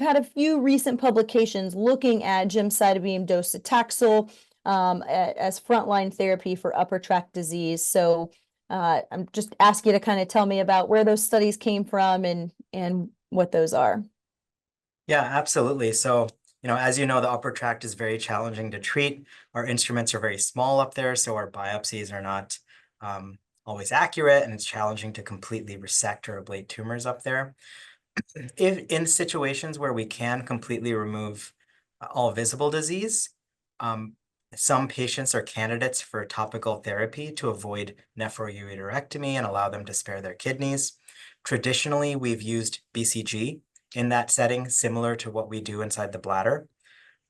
had a few recent publications looking at gemcitabine docetaxel as frontline therapy for upper tract disease. So I'm just asking you to kind of tell me about where those studies came from and what those are. Yeah, absolutely. So, as you know, the upper tract is very challenging to treat. Our instruments are very small up there, so our biopsies are not always accurate, and it's challenging to completely resect or ablate tumors up there. If in situations where we can completely remove all visible disease, um, some patients are candidates for topical therapy to avoid nephroureterectomy and allow them to spare their kidneys. Traditionally, we've used BCG in that setting, similar to what we do inside the bladder.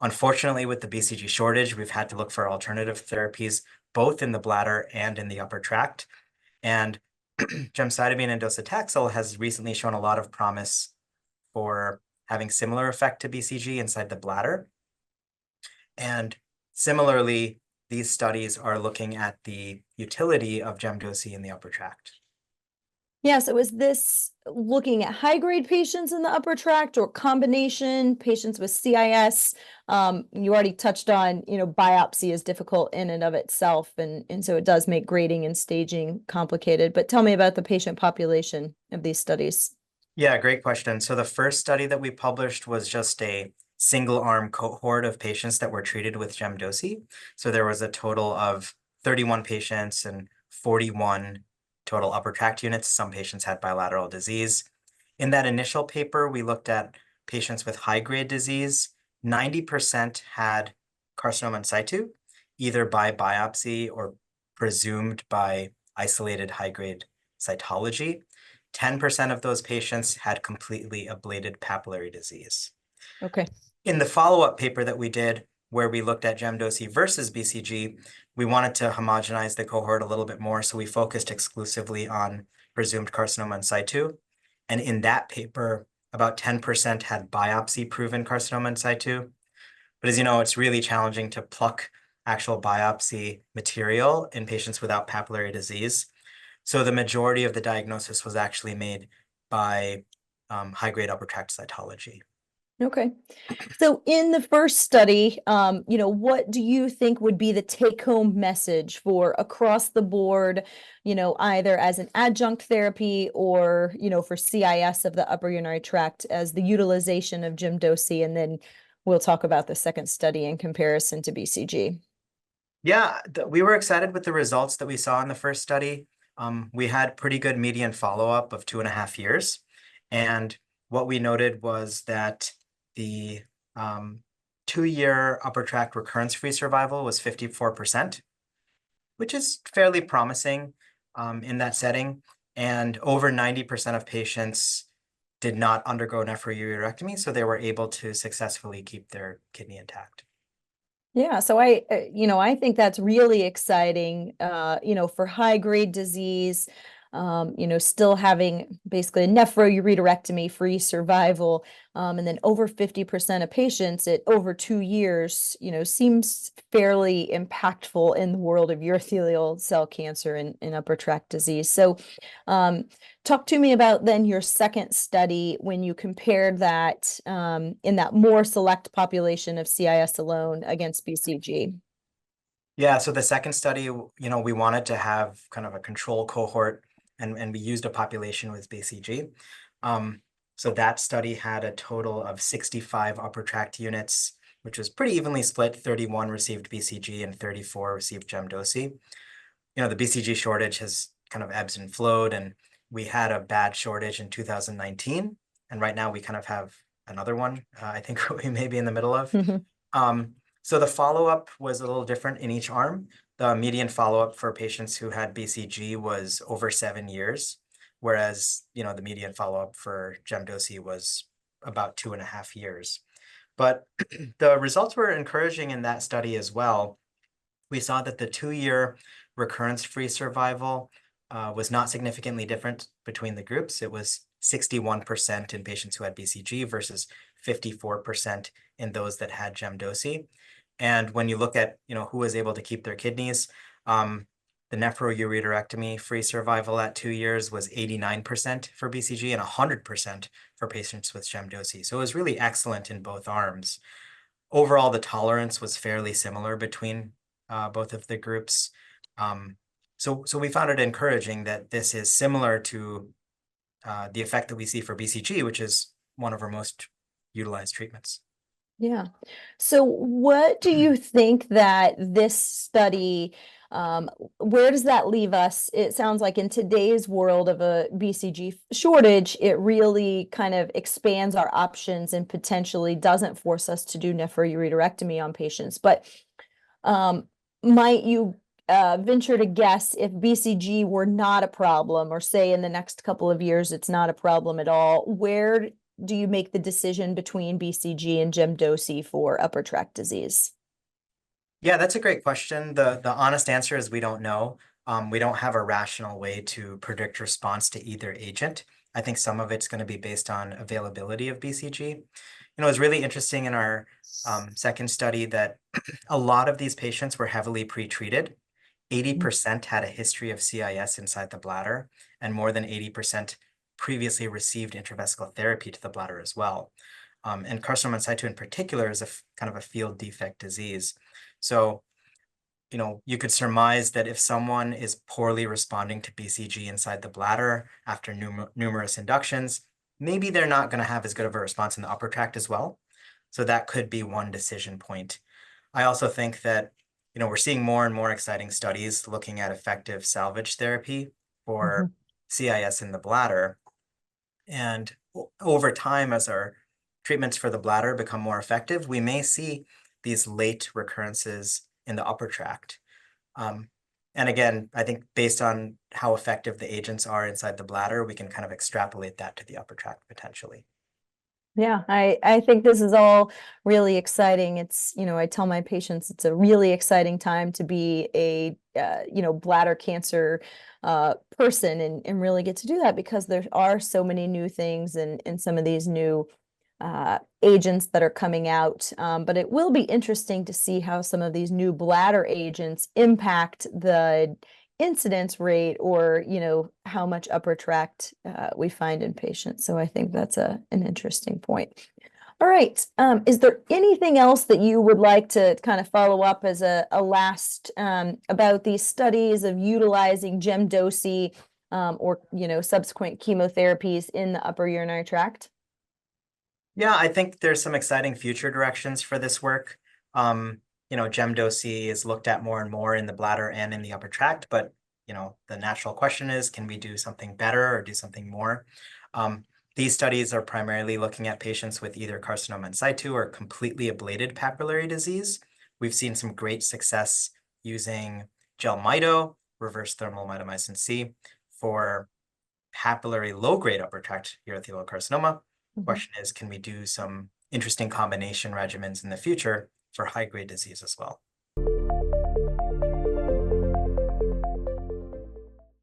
Unfortunately, with the BCG shortage, we've had to look for alternative therapies, both in the bladder and in the upper tract. And gemcitabine and docetaxel has recently shown a lot of promise for having similar effect to BCG inside the bladder. And similarly, these studies are looking at the utility of gemdosi in the upper tract. Yeah, so is this looking at high-grade patients in the upper tract or combination patients with CIS? You already touched on, biopsy is difficult in and of itself, and so it does make grading and staging complicated. But tell me about the patient population of these studies. Yeah, great question. So the first study that we published was just a single arm cohort of patients that were treated with gemdosi. So there was a total of 31 patients and 41 total upper tract units. Some patients had bilateral disease. In that initial paper, we looked at patients with high-grade disease. 90% had carcinoma in situ, either by biopsy or presumed by isolated high-grade cytology. 10% of those patients had completely ablated papillary disease. Okay. In the follow-up paper that we did, where we looked at gemdosi versus BCG, we wanted to homogenize the cohort a little bit more, so we focused exclusively on presumed carcinoma in situ. And in that paper, about 10% had biopsy-proven carcinoma in situ. But as you know, it's really challenging to pluck actual biopsy material in patients without papillary disease. So the majority of the diagnosis was actually made by high-grade upper tract cytology. Okay. So in the first study, what do you think would be the take-home message for across the board, either as an adjunct therapy or, for CIS of the upper urinary tract as the utilization of gemdosi, and then we'll talk about the second study in comparison to BCG. Yeah, we were excited with the results that we saw in the first study. We had pretty good median follow-up of 2.5 years. And what we noted was that the 2-year upper tract recurrence-free survival was 54%, which is fairly promising in that setting. And over 90% of patients did not undergo nephroureterectomy, so they were able to successfully keep their kidney intact. Yeah, so I think that's really exciting, for high-grade disease, still having basically a nephroureterectomy-free survival, and then over 50% of patients at over 2 years, seems fairly impactful in the world of urothelial cell cancer and upper tract disease. So, talk to me about then your second study when you compared that in that more select population of CIS alone against BCG. Yeah, so the second study, we wanted to have kind of a control cohort, and we used a population with BCG. So that study had a total of 65 upper tract units, which was pretty evenly split. 31 received BCG and 34 received gemdosi. The BCG shortage has kind of ebbs and flowed, and we had a bad shortage in 2019. And right now we kind of have another one, I think we may be in the middle of. So the follow-up was a little different in each arm. The median follow-up for patients who had BCG was over 7 years, whereas, the median follow-up for gemdosi was about 2.5 years. But the results were encouraging in that study as well. We saw that the 2-year recurrence-free survival was not significantly different between the groups. It was 61% in patients who had BCG versus 54% in those that had gemdosi. And when you look at, who was able to keep their kidneys, the nephroureterectomy-free survival at 2 years was 89% for BCG and 100% for patients with gemcitabine. So it was really excellent in both arms. Overall, the tolerance was fairly similar between both of the groups. So we found it encouraging that this is similar to the effect that we see for BCG, which is one of our most utilized treatments. Yeah. So what do you think that this study, where does that leave us? It sounds like in today's world of a BCG shortage, it really kind of expands our options and potentially doesn't force us to do nephroureterectomy on patients. But might you venture to guess if BCG were not a problem, or say in the next couple of years it's not a problem at all, where do you make the decision between BCG and gemcitabine for upper tract disease? Yeah, that's a great question. The honest answer is we don't know. We don't have a rational way to predict response to either agent. I think some of it's going to be based on availability of BCG. You know, it's really interesting in our second study that a lot of these patients were heavily pretreated. 80% had a history of CIS inside the bladder, and more than 80% previously received intravesical therapy to the bladder as well. And carcinoma in situ in particular is kind of a field defect disease. So, you know, you could surmise that if someone is poorly responding to BCG inside the bladder after numerous inductions, maybe they're not going to have as good of a response in the upper tract as well. So that could be one decision point. I also think that, you know, we're seeing more and more exciting studies looking at effective salvage therapy for CIS in the bladder. And over time, as our treatments for the bladder become more effective, we may see these late recurrences in the upper tract. And again, I think based on how effective the agents are inside the bladder, we can kind of extrapolate that to the upper tract potentially. Yeah, I think this is all really exciting. It's, you know, I tell my patients it's a really exciting time to be a, you know, bladder cancer person and really get to do that because there are so many new things and some of these new agents that are coming out. But it will be interesting to see how some of these new bladder agents impact the incidence rate, or, you know, how much upper tract we find in patients. So I think that's an interesting point. All right. Is there anything else that you would like to kind of follow up as a last about these studies of utilizing gemcitabine or, you know, subsequent chemotherapies in the upper urinary tract? Yeah, I think there's some exciting future directions for this work. You know, gemcitabine is looked at more and more in the bladder and in the upper tract, but, you know, the natural question is, can we do something better or do something more? These studies are primarily looking at patients with either carcinoma in situ or completely ablated papillary disease. We've seen some great success using gel-mito, reverse thermal mitomycin C, for papillary low-grade upper tract urothelial carcinoma. Question is, can we do some interesting combination regimens in the future for high-grade disease as well?